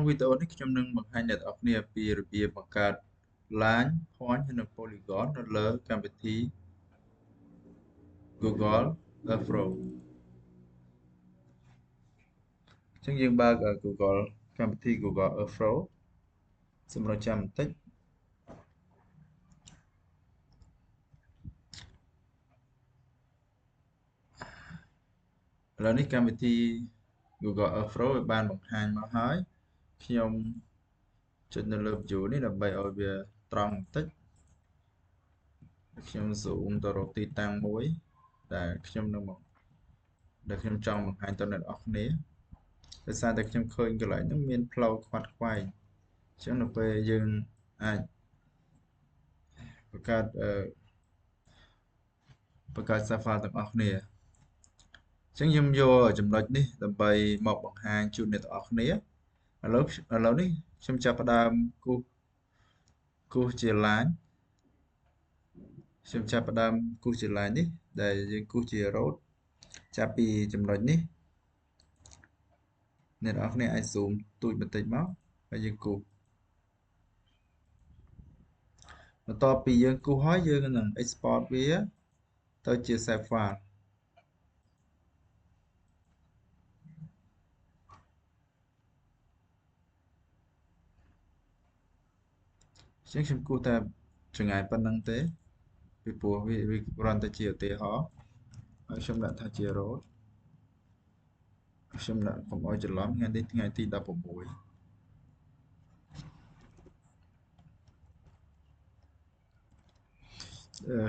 វីដេអូនេះខ្ញុំនឹងបង្ហាញអ្នកនរគ្នាពីរបៀបបង្កើត line point ហើយនិង polygon នៅលើកម្មវិធី Google Earthflow អញ្ចឹងយើងបើក Google កម្មវិធី Google Earthflow សម្រាប់ចាំបន្តិចឥឡូវនេះកម្មវិធី Google Earthflow វាបានបង្ហាញមកហើយខ្ញុំចុចនៅលើ view នេះដើម្បីឲ្យវាត្រង់បន្តិចខ្ញុំ zoom ទៅរកទីតាំងមួយដែលខ្ញុំចង់បង្ហាញទៅអ្នកនរគ្នាដោយសារតែខ្ញុំឃើញកន្លែងហ្នឹងមានផ្លូវខ្វាត់ខ្វែងអញ្ចឹងនៅពេលយើងអាចបង្កើត Safari ទាំងអស់គ្នាអញ្ចឹងខ្ញុំយកចំណុចនេះដើម្បីមកបង្ហាញជូនអ្នកទាំងអស់គ្នាឥឡូវនេះខ្ញុំចាប់ផ្ដើមគូសជា line ខ្ញុំចាប់ផ្ដើមគូសជា line នេះដែលយើងគូសជា road ចាប់ពីចំណុចនេះអ្នកទាំងអស់គ្នាអាច zoom ទូចបន្តិចមកហើយយើងគូសបន្ទាប់ពីយើងគូសហើយយើងនឹង export វាទៅជា save file អញ្ចឹងខ្ញុំគូសតែចម្ងាយប៉ុណ្្នឹងទេពីព្រោះវាគ្រាន់តែជាឧទាហរណ៍ហើយខ្ញុំដាក់ថាជា road ខ្ញុំដាក់កុំឲ្យច្រឡំថ្ងៃនេះថ្ងៃទី16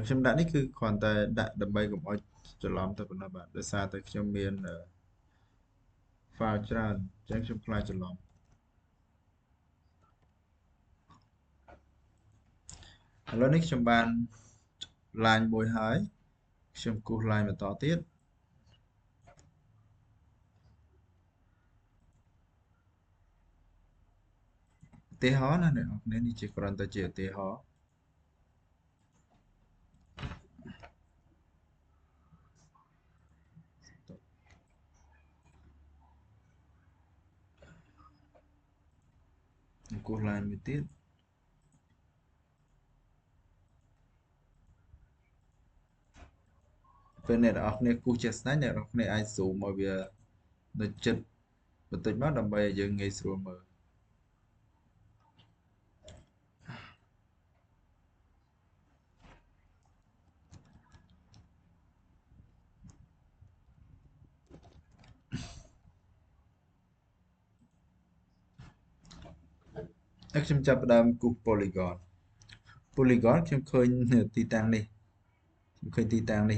ខ្ញុំដាក់នេះគឺគ្រាន់តែដាក់ដើម្បីកុំឲ្យច្រឡំទៅប៉ុណ្ណោះបាទដោយសារតែខ្ញុំមាន file ច្រើនអញ្ចឹងខ្ញុំខ្លាចច្រឡំឥឡូវនេះខ្ញុំបាន line មួយហើយខ្ញុំគូស line បន្តទៀតឧទាហរណ៍ណាអ្នកនរគ្នានេះជាគ្រាន់តែជាឧទាហរណ៍គូស line មួយទៀតពេលអ្នកនរគ្នាគូសជាក់ស្ដែងអ្នកនរគ្នាអាច zoom ឲ្យវានៅជិតបន្តិចមកដើម្បីឲ្យយើងងាយស្រួលមើលហើយខ្ញុំចាប់ផ្ដើមគូស polygon ខ្ញុំឃើញទីតាំងនេះ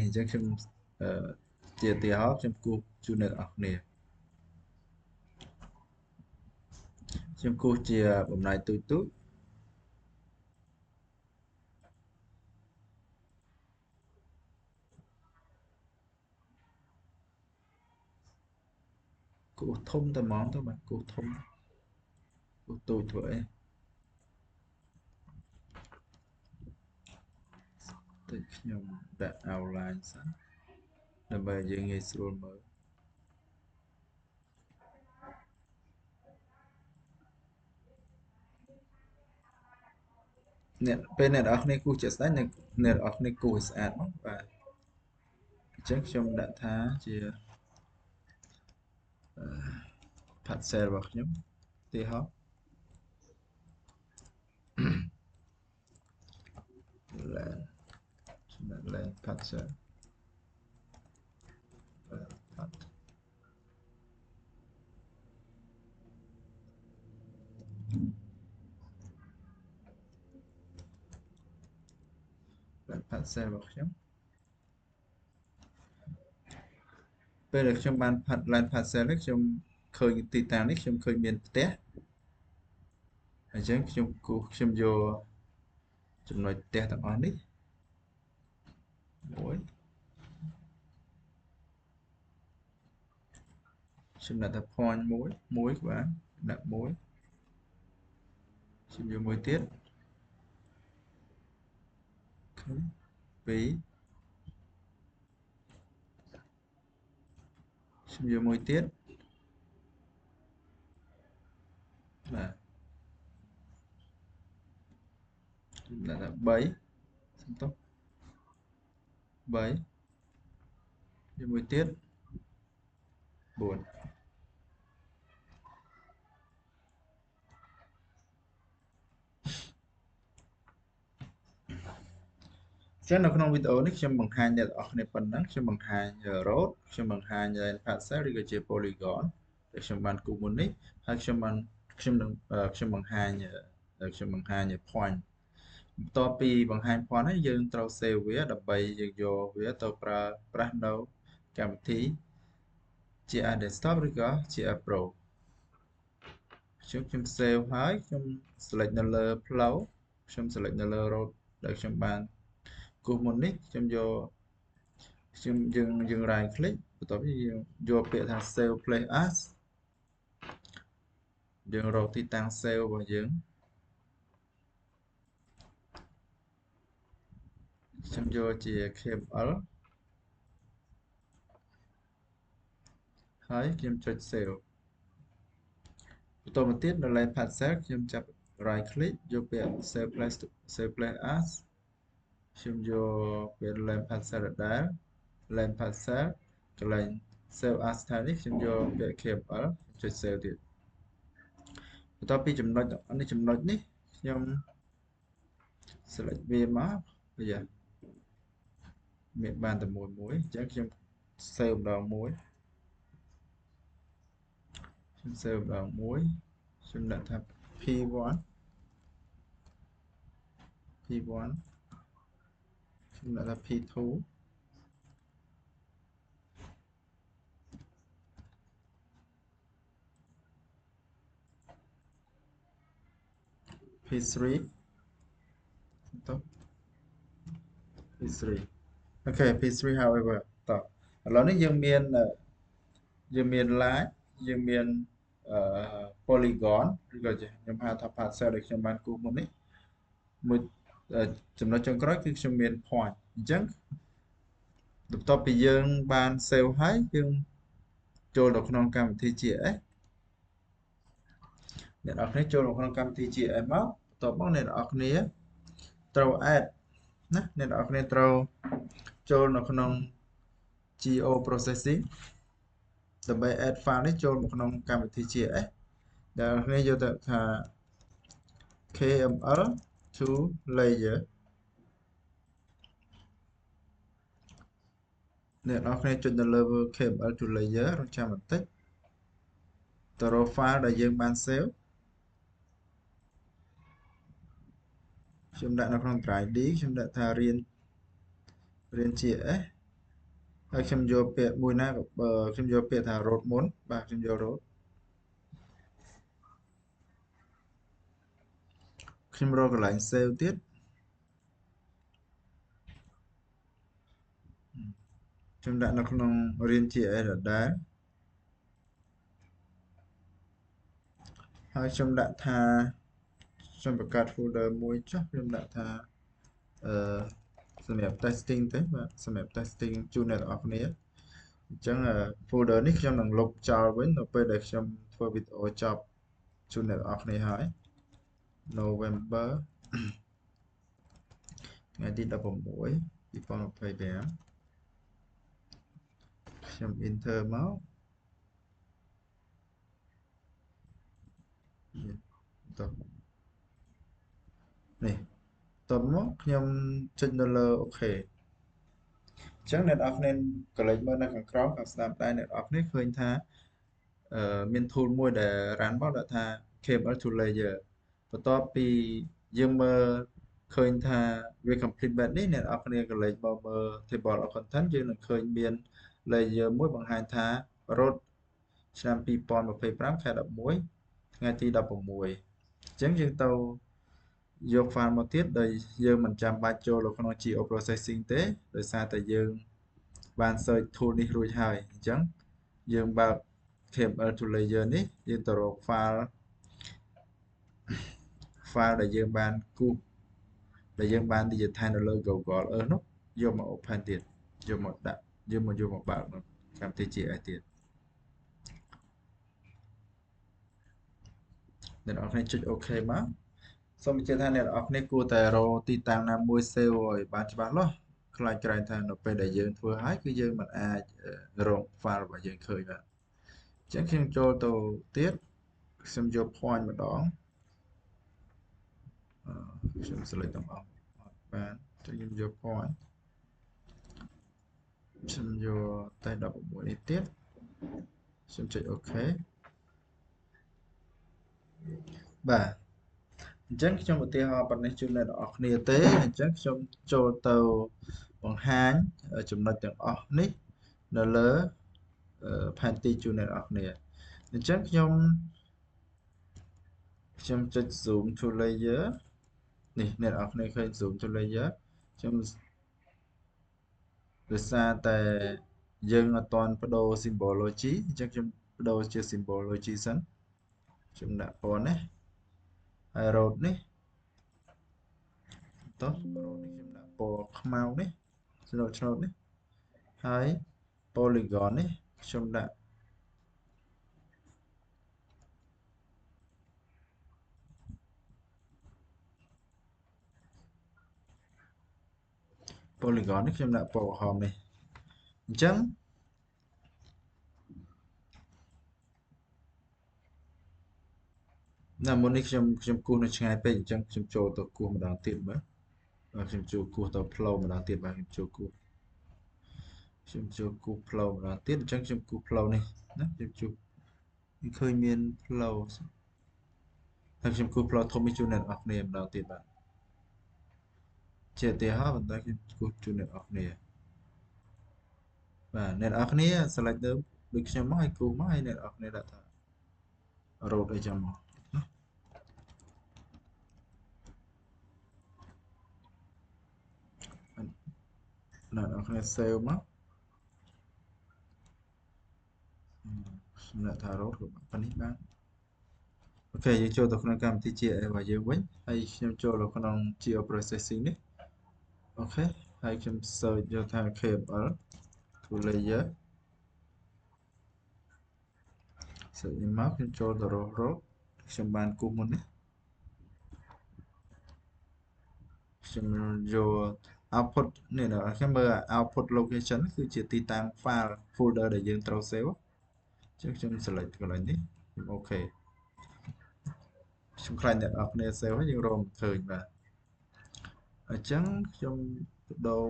អញ្ចឹងខ្ញុំជាឧទាហរណ៍ខ្ញុំគូសជូនអ្នកនរគ្នាខ្ញុំគូសជាបំណែកទូចគូសធំតែហ្មងទៅបាទគូសធំគូសទូចធ្វើអីតិចខ្ញុំដាក់ outline សិនដើម្បីឲ្យយើងងាយស្រួលមើលពេលអ្នកនរគ្នាគូសជាក់ស្ដែងអ្នកនរគ្នាគូសឲ្យស្អាតមកបាទអញ្ចឹងខ្ញុំដាក់ថាជា parcel របស់ខ្ញុំឧទាហរណ៍ land ខ្ញុំដាក់ land parcel land parcel របស់ខ្ញុំពេលដែលខ្ញុំបាន land parcel នេះខ្ញុំឃើញទីតាំងនេះខ្ញុំឃើញមានផ្ទះអញ្ចឹងខ្ញុំយកចំណុចផ្ទះទាំងអស់នេះមួយខ្ញុំដាក់ថា point មួយក៏បានដាក់មួយខ្ញុំយកមួយទៀតពីរខ្ញុំយកមួយទៀត បាទដាក់ថា3សំទោស3ជាមួយទៀត4ចឹងនៅក្នុងវីដេអូនេះខ្ញុំបង្ហាញអ្នកទាំងអស់គ្នាប៉ុណ្ណឹងខ្ញុំបង្ហាញ road ខ្ញុំបង្ហាញ parcel ឬក៏ជា polygon ដែលខ្ញុំបានគូមុននេះហើយខ្ញុំនឹងខ្ញុំបង្ហាញpoint បន្ទាប់ពីបង្ហាញ point ហើយយើងត្រូវ save វាដើម្បីយើងយកវាទៅប្រើប្រាស់នៅកម្មវិធីជា desktop ឬក៏ជា Pro ខ្ញុំ save ហើយខ្ញុំ select នៅលើផ្លូវខ្ញុំ select នៅលើ road ដែលខ្ញុំបានគូសមុននេះខ្ញុំយកយើង right click បន្ទាប់ពីយើងយកពាក្យថា save place as យើងរកទីតាំង save របស់យើងខ្ញុំយកជា KML ហើយខ្ញុំចុច save បន្តមកទៀតនៅ line parcel ខ្ញុំចាប់ right click យកពាក្យ save place as ខ្ញុំយកពាក្យ line parcel ដដែល line parcel កន្លែង save as ថែមនេះខ្ញុំយកពាក្យ KML ចុច save ទៀតបន្ទាប់ពីចំណុចនេះខ្ញុំ select វាមកវាមានបានតែមួយអញ្ចឹងខ្ញុំ save ម្ដងមួយខ្ញុំ save ម្ដងមួយខ្ញុំដាក់ថា P1 ខ្ញុំដាក់ថា P2 P3 ទៅ P3 អូខេ P3 however តោះឥឡូវនេះយើងមានline យើងមានpolygon ឬក៏ខ្ញុំហៅថា parcel ដែលខ្ញុំបានគូសមុននេះមួយចំណុចចុងក្រោយគឺខ្ញុំមាន point អញ្ចឹងបន្ទាប់ពីយើងបាន save ហើយយើងចូលទៅក្នុងកម្មវិធី GIS អ្នកនរគ្នាចូលក្នុងកម្មវិធី GIS មកបន្ទាប់មកអ្នកនរគ្នាត្រូវ add ណាអ្នកនរគ្នាត្រូវចូលនៅក្នុង Geo processing ដើម្បី add file នេះចូលមកក្នុងកម្មវិធី GIS ដែលអ្នកគ្នាយកទៅថា KML to layer អ្នកនរគ្នាចុចនៅលើ KML to layer រងចាំបន្តិចទៅរក file ដែលយើងបាន save ខ្ញុំដាក់នៅក្នុង drive D ខ្ញុំដាក់ថារៀន GIS ហើយខ្ញុំយកពាក្យមួយណាខ្ញុំយកពាក្យថា road មុនបាទខ្ញុំយក road ខ្ញុំរកកន្លែង save ទៀតខ្ញុំដាក់នៅក្នុងរៀន GIS ដដែលហើយខ្ញុំដាក់ថាខ្ញុំបង្កើត folder មួយចុះខ្ញុំដាក់ថាសម្រាប់ testing ទេបាទសម្រាប់ testing ជូនអ្នកទាំងអស់គ្នាអញ្ចឹង folder នេះខ្ញុំនឹងលុបចោលវិញនៅពេលដែលខ្ញុំធ្វើវីដេអូចប់ជូនអ្នកទាំងអស់គ្នាហើយ November ថ្ងៃទី16 2025ខ្ញុំ enter មកតោះនេះតបមកខ្ញុំចុចនៅលើ OK អញ្ចឹងអ្នកនរគ្នាកលេចមើលនៅខាងក្រោមខាងស្ដាំដៃអ្នកនរគ្នាឃើញថាមាន tool មួយដែល run មកដាក់ថា cable to layer បន្ទាប់ពីយើងមើលឃើញថាវា complete បែបនេះអ្នកនរគ្នាកលេចមកមើល table of content យើងនឹងឃើញមាន layer មួយបង្ហាញថា road ឆ្នាំ2025ខែ11ថ្ងៃទី16អញ្ចឹងយើងទៅយក file មកទៀតដោយយើងមិនចាំបាច់ចូលក្នុង Geo processing ទេដោយសារតែយើងបាន search tool នេះរួចហើយអញ្ចឹងយើងបើក KML to layer នេះយើងទៅរក file ដែលយើងបានគូសដែលយើងបាន digitize នៅលើ Google Earth នោះយកមក open ទៀតយកមកដាក់យកមកបើកនៅកម្មវិធី GIS ទៀត អ្នកនរគ្នាចុច OK មកសូមបញ្ជាក់ថាអ្នកនរគ្នាគួរតែរកទីតាំងណាមួយ save ឲ្យបានច្បាស់លាស់ខ្លាចក្រែងថានៅពេលដែលយើងធ្វើហើយគឺយើងមិនអាចរក file របស់យើងឃើញបានអញ្ចឹងខ្ញុំចូលទៅទៀតខ្ញុំយក point ម្ដងខ្ញុំ select ទាំងអស់អត់បានចឹងខ្ញុំយក point ខ្ញុំយកតែ16នេះទៀតខ្ញុំចុច OK បាទអញ្ចឹងខ្ញុំឧទាហរណ៍ប៉ុណ្ណេះជូនអ្នកនរគ្នាទេអញ្ចឹងខ្ញុំចូលទៅបង្ហាញចំណុចទាំងអស់នេះនៅលើផែនទីជូនអ្នកនរគ្នាអញ្ចឹងខ្ញុំចុច zoom to layer នេះអ្នកនរគ្នាឃើញ zoom to layer ខ្ញុំដោយសារតែយើងអត់ទាន់បដូរ symbology អញ្ចឹងខ្ញុំបដូរជា symbology សិនខ្ញុំដាក់ពណ៌នេះហើយ road នេះតោះ road នេះខ្ញុំដាក់ពណ៌ខ្មៅនេះឆ្នោតនេះហើយ polygon នេះខ្ញុំដាក់ពណ៌ក្រហមនេះអញ្ចឹងណាមុននេះខ្ញុំគូសនៅឆ្ងាយពេកអញ្ចឹងខ្ញុំចូលទៅគូសម្ដងទៀតមើលខ្ញុំចូលគូសទៅផ្លូវម្ដងទៀតបាទខ្ញុំចូលគូសផ្លូវម្ដងទៀតអញ្ចឹងខ្ញុំគូសផ្លូវនេះណាខ្ញុំជួបឃើញមានផ្លូវហើយខ្ញុំគូសផ្លូវធំនេះជូនអ្នកនរគ្នាម្ដងទៀតបាទជាឧទាហរណ៍បន្តខ្ញុំគូសជូនអ្នកនរគ្នាបាទអ្នកនរគ្នា select ទៅដូចខ្ញុំមកឲ្យគូសមកឲ្យអ្នកនរគ្នាដាក់ថា road អីចឹងមកអ្នកនរគ្នា save មកសម្រាប់ថា road ក៏ប៉ុណ្នេះបានអូខេយើងចូលទៅក្នុងកម្មវិធី GIS របស់យើងវិញហើយខ្ញុំចូលទៅក្នុង Geo Processing នេះអូខេហើយខ្ញុំ search យកថា cable to layer សេចក្ដីមកខ្ញុំចូលទៅរកខ្ញុំបានគូសមុននេះខ្ញុំយក output នេះខ្ញុំមើល output location គឺជាទីតាំង file folder ដែលយើងត្រូវ save អញ្ចឹងខ្ញុំ select កន្លែងនេះខ្ញុំអូខេខ្ញុំខ្លាចអ្នកនរគ្នា save ហើយយើងរកមិនឃើញបាទអញ្ចឹងខ្ញុំបដូរ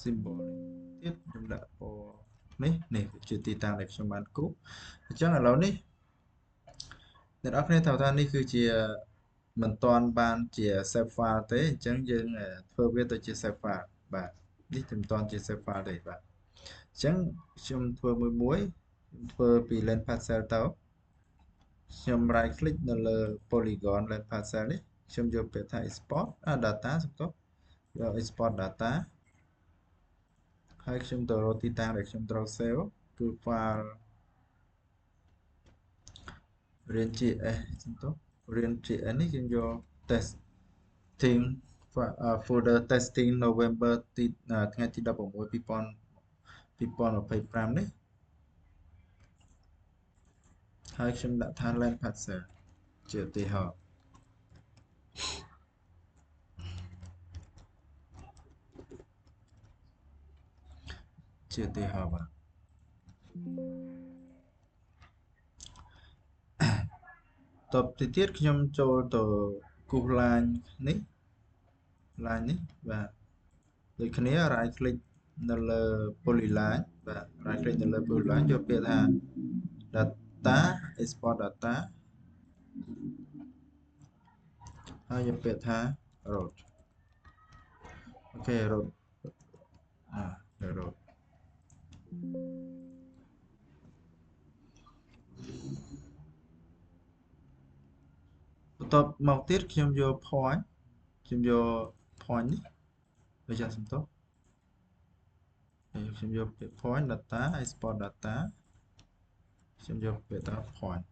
symbol ទៀតខ្ញុំដាក់ពណ៌នេះជាទីតាំងដែលខ្ញុំបានគូសអញ្ចឹងឥឡូវនេះអ្នកនរគ្នាថានេះគឺជាមិនទាន់បានជា save file ទេអញ្ចឹងយើងធ្វើវាទៅជា save file បាទនេះមិនទាន់ជា save file ទេបាទអញ្ចឹងខ្ញុំធ្វើមួយខ្ញុំធ្វើពី lens parcel ទៅខ្ញុំ right click នៅលើ polygon lens parcel នេះខ្ញុំយកពាក្យថា export data សំទោសយក export data ហើយខ្ញុំទៅរកទីតាំងដែលខ្ញុំត្រូវ save គឺ file រៀន GS សំទោសរៀន GS នេះខ្ញុំយក testing folder testing November ថ្ងៃទី16 2025នេះហើយខ្ញុំដាក់ថា lens parcel ជាឧទាហរណ៍បាទតបទៅទៀតខ្ញុំចូលទៅគូស line នេះបាទដូចគ្នា right click នៅលើ polyline បាទ right click នៅលើ polyline យកពាក្យថា data export data ហើយយកពាក្យថា road អូខេ road road បន្ទាប់មកទៀតខ្ញុំយក point នេះដូចជាសំទោសខ្ញុំយកពាក្យ point data export data ខ្ញុំយកពាក្យថា point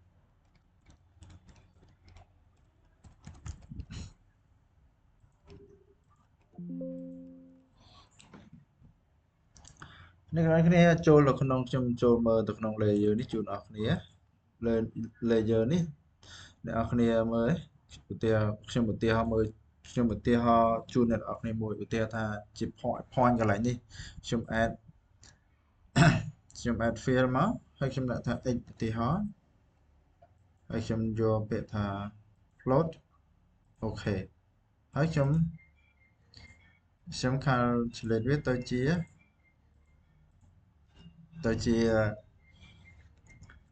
អ្នកនរគ្នាចូលទៅក្នុងខ្ញុំចូលមើលទៅក្នុង layer នេះជូនអរគ្នា layer នេះ អ្នកនរគ្នាមើលឧទាហរណ៍ខ្ញុំឧទាហរណ៍មើលខ្ញុំឧទាហរណ៍ជូនអ្នកនរគ្នាមួយឧទាហរណ៍ថាជា point កន្លែងនេះខ្ញុំ add field មកហើយខ្ញុំដាក់ថា x ឧទាហរណ៍ហើយខ្ញុំយកពាក្យថា float អូខេហើយខ្ញុំ calculate វាទៅជា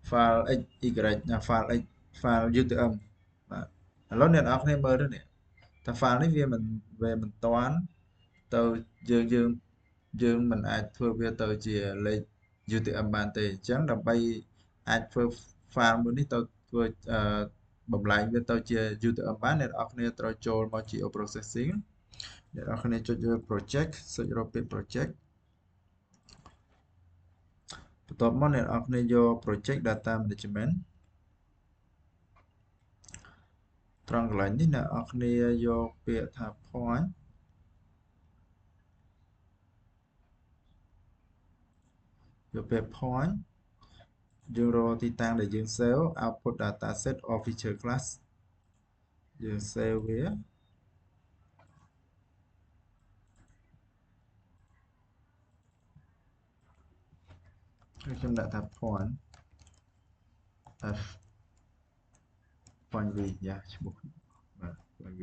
file x y ណា file x file UTM បាទឥឡូវអ្នកនរគ្នាមើលទៅនេះថា file នេះវាមិនតាន់ទៅយើងមិនអាចធ្វើវាទៅជាលេខ UTM បានទេអញ្ចឹងដើម្បីអាចធ្វើ file មួយនេះទៅធ្វើបំលែងវាទៅជា UTM បានអ្នកនរគ្នាត្រូវចូលមក Geo Processing អ្នកនរគ្នាចុចលើ project សេចរកពាក្យ project បន្ទាប់មកអ្នកនរគ្នាយក project data management ត្រង់កន្លែងនេះអ្នកនរគ្នាយកពាក្យថា point យកពាក្យ point យើងរកទីតាំងដែលយើង save output dataset or feature class យើង save វាហើយខ្ញុំដាក់ថា point f point v យ៉ាឈ្មោះបាទ point v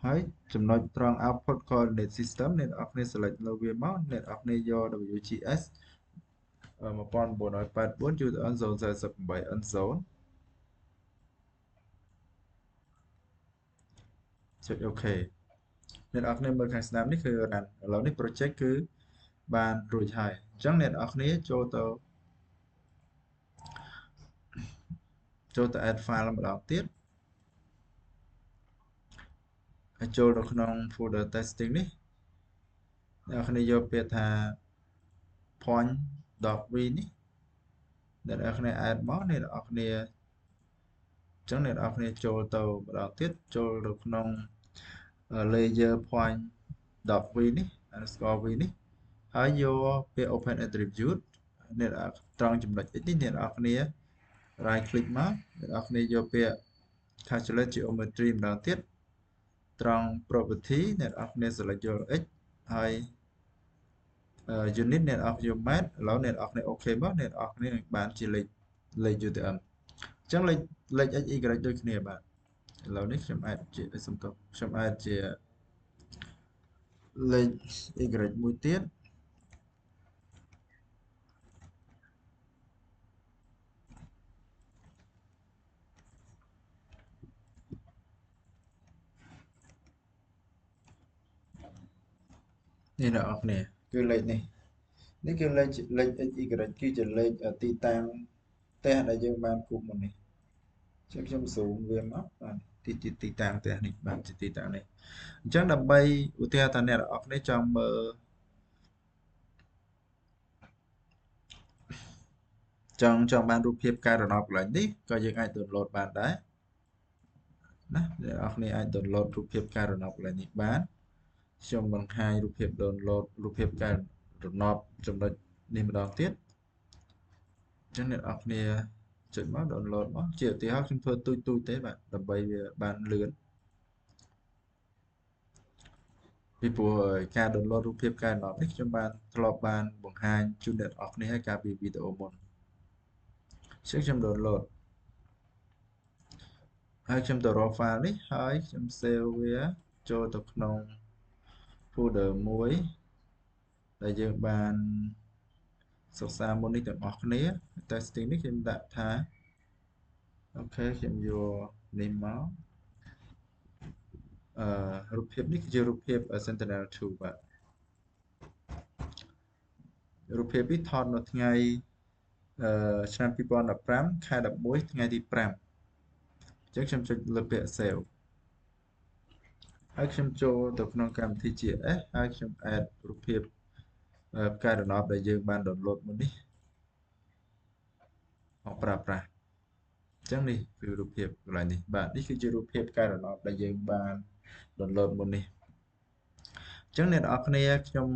ហើយចំណុចត្រង់ output coordinate system អ្នកនរគ្នា select លើវាមកអ្នកនរគ្នាយក WGS 1984 UTN 048 N0 ចុច OK អ្នកនរគ្នាមើលខាងស្ដាំនេះគឺ run ឥឡូវនេះ project គឺបានរួចហើយអញ្ចឹងអ្នកនរគ្នាចូលទៅ add file ម្ដងទៀតហើយចូលទៅក្នុង folder testing នេះអ្នកនរគ្នាយកពាក្យថា point.v នេះអ្នកនរគ្នា add មកអ្នកនរគ្នាអញ្ចឹងអ្នកនរគ្នាចូលទៅម្ដងទៀតចូលទៅក្នុង layer point.v នេះ underscore v នេះហើយយកពាក្យ open attribute អ្នកត្រង់ចំណុច x នេះអ្នកនរគ្នា right click មកអ្នកនរគ្នាយកពាក្យ calculate geometry ម្ដងទៀតត្រង់ property អ្នកនរគ្នា select យក x ហើយ unit អ្នកនរគ្នាយក mét ឥឡូវអ្នកនរគ្នា OK មកអ្នកនរគ្នាបានជាលេខ UTM អញ្ចឹងលេខ x y ដូចគ្នាបាទឥឡូវនេះខ្ញុំអាចជាសំទោសខ្ញុំអាចជាលេខ y មួយទៀតនេះអ្នកនរគ្នាគឺលេខនេះគឺលេខ x y គឺជាលេខទីតាំងផ្ទះដែលយើងបានគូសមុននេះចឹងខ្ញុំ zoom វាមកបាទទីតាំងផ្ទះនេះបាទជាទីតាំងនេះអញ្ចឹងដើម្បីឧទាហរណ៍ថាអ្នកនរគ្នាចង់មើលចង់បានរូបភាពកែរណបកន្លែងនេះក៏យើងអាច download បានដែរណាអ្នកនរគ្នាអាច download រូបភាពកែរណបកន្លែងនេះបានខ្ញុំបង្ហាញរូបភាព download រូបភាពកែរណបចំណុចនេះម្ដងទៀតអញ្ចឹងអ្នកនរគ្នាចុចមក download មកជាឧទាហរណ៍ខ្ញុំធ្វើទូចទេបាទដើម្បីវាបានលឿនពីព្រោះការ download រូបភាពកែរណបនេះខ្ញុំបានធ្លាប់បានបង្ហាញជូនអ្នកនរគ្នាឲ្យកាលពីវីដេអូមុនខ្ញុំ download ហើយខ្ញុំទៅរក file នេះហើយខ្ញុំ save វាចូលទៅក្នុង folder មួយដែលយើងបានសិក្សាមុននេះទាំងអស់គ្នា testing នេះខ្ញុំដាក់ថាអូខេខ្ញុំយកនេះមករូបភាពនេះគឺជារូបភាព Sentinel-2 បាទរូបភាពនេះថតនៅថ្ងៃឆ្នាំ2015ខែ11ថ្ងៃទី5អញ្ចឹងខ្ញុំចុចលើពាក្យ save ហើយខ្ញុំចូលទៅក្នុងកម្មវិធី GIS ហើយខ្ញុំ add រូបភាពផ្កាយរណបដែលយើងបាន download មុននេះមកប្រើប្រាស់អញ្ចឹងនេះគឺរូបភាពកន្លែងនេះបាទនេះគឺជារូបភាពផ្កាយរណបដែលយើងបាន download មុននេះអញ្ចឹងអ្នកនរគ្នាខ្ញុំ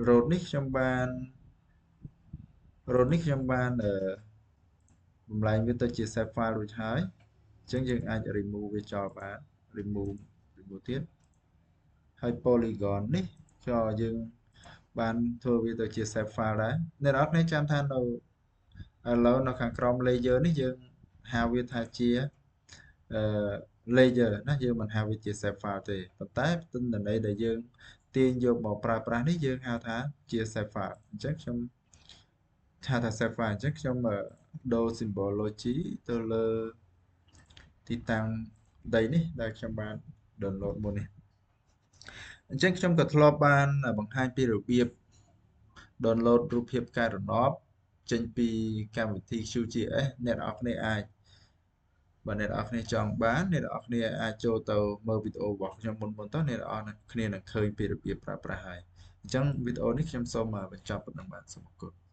road នេះខ្ញុំបាន បំលែងវាទៅជា save file រួចហើយអញ្ចឹងយើងអាច remove វាចោលបាន remove ទៀតហើយ polygon នេះក៏យើងបានធ្វើវាទៅជា save file ដែរអ្នកនរគ្នាចាំថានៅឥឡូវនៅខាងក្រោម layer នេះយើងហៅវាថាជាlayer ណាយើងមិនហៅវាជា save file ទេប៉ុន្តែទិន្នន័យដែលយើងទាញយកមកប្រើប្រាស់នេះយើងហៅថាជា save file អញ្ចឹងខ្ញុំហៅថា save file អញ្ចឹងខ្ញុំដូរ symbology ទៅលើទីតាំងដីនេះដែលខ្ញុំបាន download មុននេះអញ្ចឹងខ្ញុំក៏ធ្លាប់បានបង្ហាញពីរបៀប download រូបភាពកែរណបចេញពីកម្មវិធី QGIS អ្នកនរគ្នាអាចបើអ្នកនរគ្នាចង់បានអ្នកនរគ្នាអាចចូលទៅមើលវីដេអូរបស់ខ្ញុំមុនទៅអ្នកនរគ្នានឹងឃើញពីរបៀបប្រើប្រាស់ហើយអញ្ចឹងវីដេអូនេះខ្ញុំសូមបញ្ចប់ប៉ុណ្ណឹងបាទសូមអរគុណ